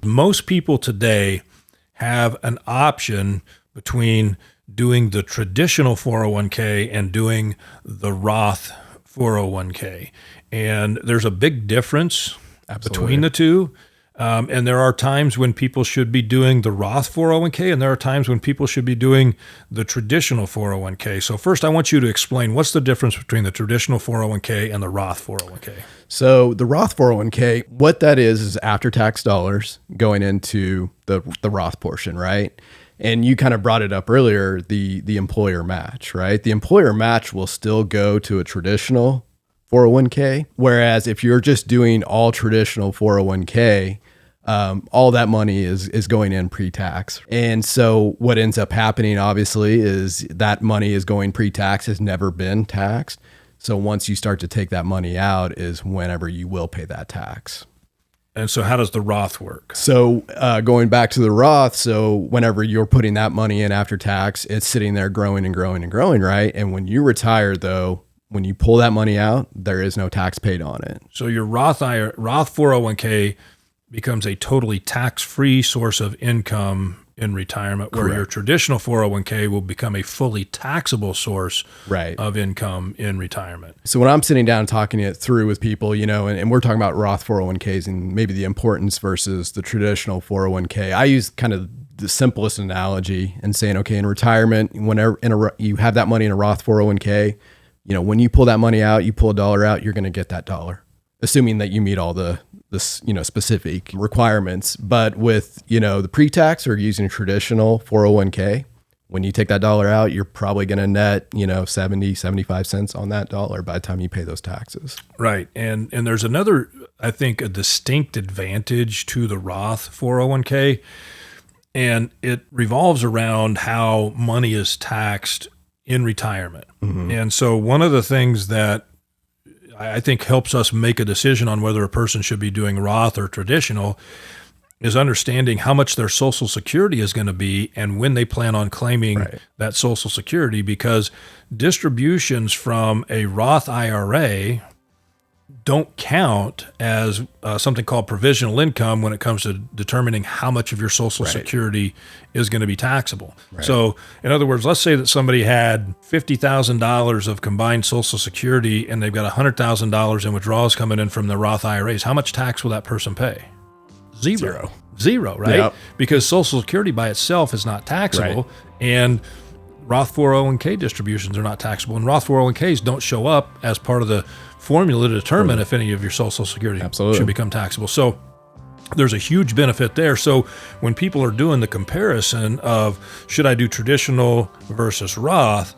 Most people today have an option between doing the traditional 401k and doing the Roth 401k. And there's a big difference between the two. And there are times when people should be doing the Roth 401k, and there are times when people should be doing the traditional 401k. So first, I want you to explain what's the difference between the traditional 401k and the Roth 401k. So the Roth 401k, what that is after-tax dollars going into the Roth portion, right? And you kind of brought it up earlier, the employer match, right? The employer match will still go to a traditional 401k, whereas if you're just doing all traditional 401k, all that money is going in pre-tax. And so what ends up happening, obviously, is that money is going pre-tax, has never been taxed. So once you start to take that money out is whenever you will pay that tax. And so how does the Roth work? So going back to the Roth, so whenever you're putting that money in after tax, it's sitting there growing and growing and growing, right? And when you retire, though, when you pull that money out, there is no tax paid on it. So your Roth 401k becomes a totally tax-free source of income in retirement, where your traditional 401k will become a fully taxable source of income in retirement. So when I'm sitting down and talking it through with people, and we're talking about Roth 401ks and maybe the importance versus the traditional 401k, I use kind of the simplest analogy and saying, okay, in retirement, whenever you have that money in a Roth 401k, when you pull that money out, you pull a dollar out, you're going to get that dollar, assuming that you meet all the specific requirements. But with, the pre-tax or using traditional 401k, when you take that dollar out, you're probably going to net, 70, 75 cents on that dollar by the time you pay those taxes. Right. And there's another, I think, a distinct advantage to the Roth 401k, and it revolves around how money is taxed in retirement. Mm-hmm. And so one of the things that I think helps us make a decision on whether a person should be doing Roth or traditional is understanding how much their Social Security is going to be and when they plan on claiming that Social Security, because distributions from a Roth IRA don't count as something called provisional income when it comes to determining how much of your Social Security is going to be taxable. Right. So in other words, let's say that somebody had $50,000 of combined Social Security and they've got $100,000 in withdrawals coming in from the Roth IRAs. How much tax will that person pay? Zero, right? Yep. Because Social Security by itself is not taxable, and Roth 401k distributions are not taxable, and Roth 401ks don't show up as part of the formula to determine if any of your Social Security should become taxable. So there's a huge benefit there. So when people are doing the comparison of should I do traditional versus Roth,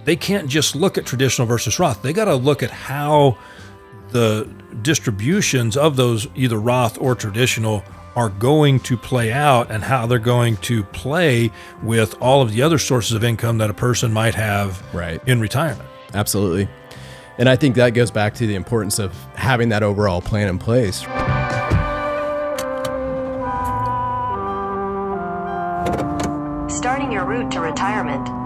they can't just look at traditional versus Roth. They got to look at how the distributions of those, either Roth or traditional, are going to play out and how they're going to play with all of the other sources of income that a person might have in retirement. Absolutely. And I think that goes back to the importance of having that overall plan in place. Starting your route to retirement.